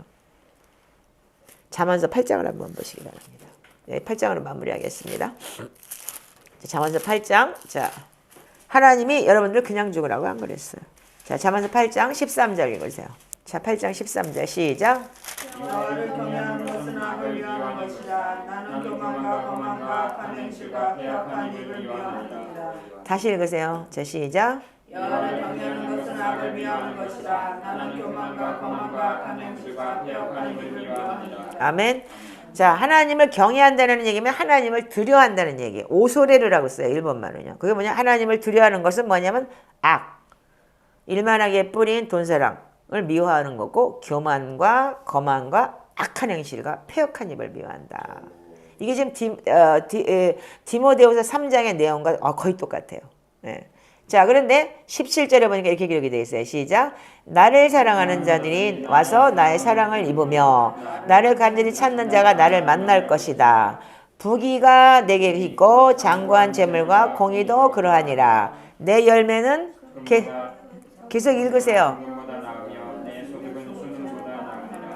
잠언서 8장을 한번 보시기 바랍니다. 네, 8장으로 마무리하겠습니다. 잠언서 8장. 자, 하나님이 여러분들 그냥 죽으라고 안 그랬어요. 자, 잠언서 8장 13절 읽으세요. 자, 8장 13절 시작. 여호와를 경외하는 것은 악을 위하는 것이라. 나는 교만과 거만과 간행실과 폐역한 일을 미워하느니라. 다시 읽으세요. 자, 시작. 여호와를 경외하는 것은 악을 위하는 것이라. 나는 교만과 거만과 간행실과 폐역한 일을 미워하느니라. 아멘. 자, 하나님을 경외한다는 얘기면 하나님을 두려워한다는 얘기예요. 오소레르라고 써요. 일본말은요. 그게 뭐냐? 하나님을 두려워하는 것은 뭐냐면 악. 일만하게 뿌린 돈사랑을 미워하는 거고 교만과 거만과 악한 행실과 폐역한 입을 미워한다. 이게 지금 디모데후서 3장의 내용과 거의 똑같아요. 네. 자, 그런데 17절에 보니까 이렇게 기록이 되어 있어요. 시작. 나를 사랑하는 자들이 와서 나의 사랑을 입으며 나를 간절히 찾는 자가 나를 만날 것이다. 부귀가 내게 있고 장구한 재물과 공의도 그러하니라. 내 열매는 계속 읽으세요.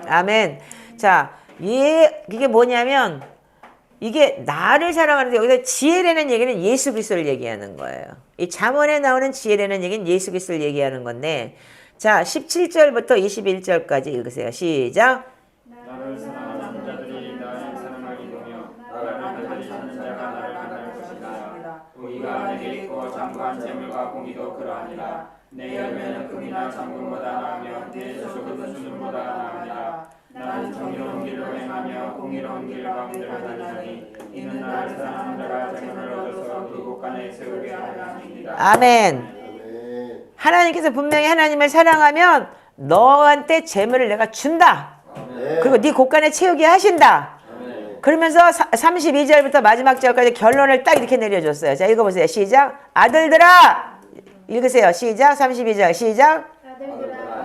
아멘. 자, 이게 뭐냐면 이게 나를 사랑하는데 여기서 지혜라는 얘기는 예수 그리스도를 얘기하는 거예요. 이 잠언에 나오는 지혜라는 얘기는 예수 그리스도를 얘기하는 건데, 자, 17절부터 21절까지 읽으세요. 시작. 나를 사랑하는 자들이 나의 사랑을 입으며 나를 간절히 찾는 자가 나를 만날 것이다. 부귀가 내게 있고 장구한 재물과 공의도 그러하니라. 내 열매는 금이나 정금보다 나으며 내 소득은 수금보다 나으니라. 나는 정의로운 길로 행하며 공의로운 길 가운데 다니노니 이는 나를 사랑하는 자가 재물을 얻어서 그 곳간에 세우게 하려 함이니라. 아멘. 하나님께서 분명히 하나님을 사랑하면 너한테 재물을 내가 준다. 그리고 네 곳간에 채우게 하신다. 그러면서 32절부터 마지막 절까지 결론을 딱 이렇게 내려줬어요. 자, 읽어보세요. 시작. 아들들아. 읽으세요. 시작. 32절 시작.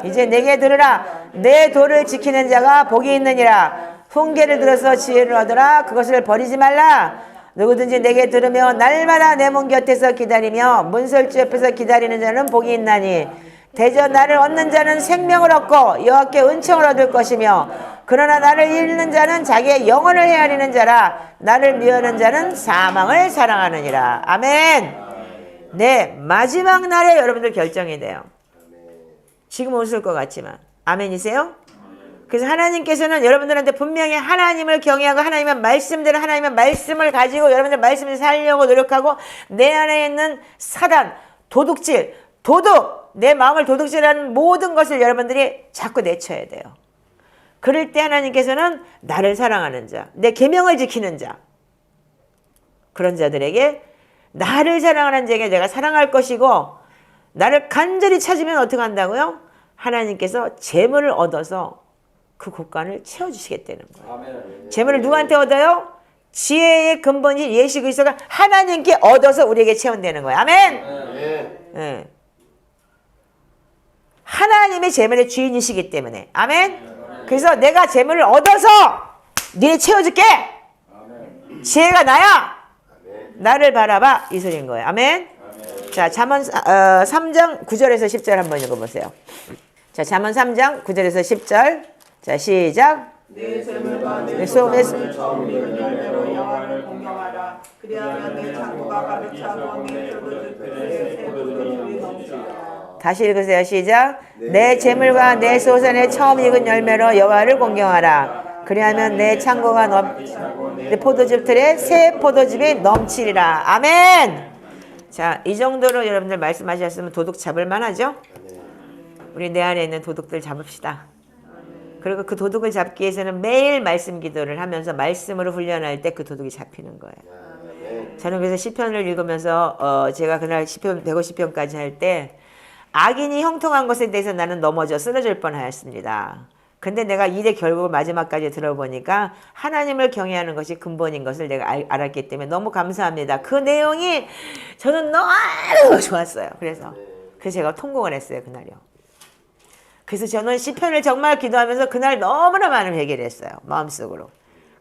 이제 내게 들으라. 내 도를 지키는 자가 복이 있느니라. 훈계를 들어서 지혜를 얻으라. 그것을 버리지 말라. 누구든지 내게 들으며 날마다 내 문 곁에서 기다리며 문설주 옆에서 기다리는 자는 복이 있나니 대저 나를 얻는 자는 생명을 얻고 여호와께 은총을 얻을 것이며 그러나 나를 잃는 자는 자기의 영혼을 헤아리는 자라. 나를 미워하는 자는 사망을 사랑하느니라. 아멘. 네, 마지막 날에 여러분들 결정이 돼요. 지금 웃을 것 같지만 아멘이세요? 그래서 하나님께서는 여러분들한테 분명히 하나님을 경외하고 하나님의 말씀대로 하나님의 말씀을 가지고 여러분들 말씀을 살려고 노력하고 내 안에 있는 사단, 도둑질, 도둑, 내 마음을 도둑질하는 모든 것을 여러분들이 자꾸 내쳐야 돼요. 그럴 때 하나님께서는 나를 사랑하는 자, 내 계명을 지키는 자, 그런 자들에게 나를 사랑하는 자에게 내가 사랑할 것이고 나를 간절히 찾으면 어떻게 한다고요? 하나님께서 재물을 얻어서 그 곳간을 채워주시겠다는 거예요. 재물을 누구한테 얻어요? 지혜의 근본이 예수 그리스도가 하나님께 얻어서 우리에게 채운다는 거예요. 아멘. 네. 하나님의 재물의 주인이시기 때문에 아멘. 그래서 내가 재물을 얻어서 니네 채워줄게. 지혜가 나야. 나를 바라봐 이 소리인 거예요. 아멘. 자, 잠언 3장 9절에서 10절 한번 읽어보세요. 자, 잠언 3장 9절에서 10절. 자, 시작. 내 재물과 내 소원의 처음 이룬 열매로 여호와를 공경하라. 그리하면 내 창고가 가득 차고 내 포도주들의 새 포도주들이 넘치리라. 다시 읽으세요. 시작. 내 재물과 내 소산의 처음 익은 열매로 여호와를 공경하라. 그리하면 내 창고가 내 포도즙들의 새 포도즙이 넘치리라. 아멘. 자, 이 정도로 여러분들 말씀하셨으면 도둑 잡을 만하죠? 우리 내 안에 있는 도둑들 잡읍시다. 그리고 그 도둑을 잡기 위해서는 매일 말씀 기도를 하면서 말씀으로 훈련할 때 그 도둑이 잡히는 거예요. 저는 그래서 시편을 읽으면서 제가 그날 시편 150편까지 할 때 악인이 형통한 것에 대해서 나는 넘어져 쓰러질 뻔하였습니다. 근데 내가 일의 결국을 마지막까지 들어보니까 하나님을 경외하는 것이 근본인 것을 내가 알았기 때문에 너무 감사합니다. 그 내용이 저는 너무 좋았어요. 그래서 제가 통곡을 했어요. 그날요. 그래서 저는 시편을 정말 기도하면서 그날 너무나 많은 회개를 했어요. 마음속으로.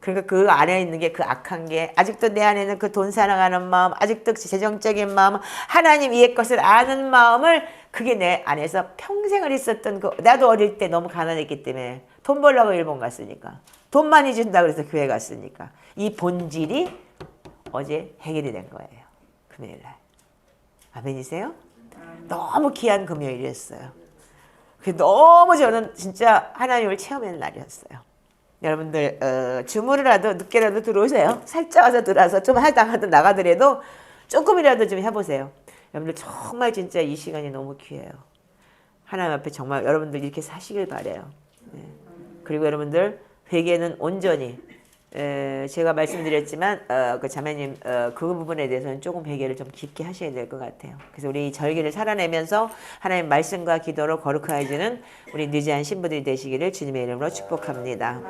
그러니까 그 안에 있는 게 그 악한 게 아직도 내 안에 있는 그 돈 사랑하는 마음, 아직도 재정적인 마음, 하나님 위의 것을 아는 마음을 그게 내 안에서 평생을 있었던 그 나도 어릴 때 너무 가난했기 때문에 돈 벌려고 일본 갔으니까 돈 많이 준다 그래서 교회 갔으니까 이 본질이 어제 해결이 된 거예요. 금요일날. 아멘이세요? 너무 귀한 금요일이었어요. 너무 저는 진짜 하나님을 체험하는 날이었어요. 여러분들 주무르라도 늦게라도 들어오세요. 살짝 와서 들어와서 좀 하다 나가더라도 조금이라도 좀 해보세요. 여러분들 정말 진짜 이 시간이 너무 귀해요. 하나님 앞에 정말 여러분들 이렇게 사시길 바라요. 네. 그리고 여러분들 회개는 온전히 제가 말씀드렸지만 그 자매님 그 부분에 대해서는 조금 회개를 좀 깊게 하셔야 될 것 같아요. 그래서 우리 이 절기를 살아내면서 하나님 말씀과 기도로 거룩해지는 우리 느지한 신부들이 되시기를 주님의 이름으로 축복합니다.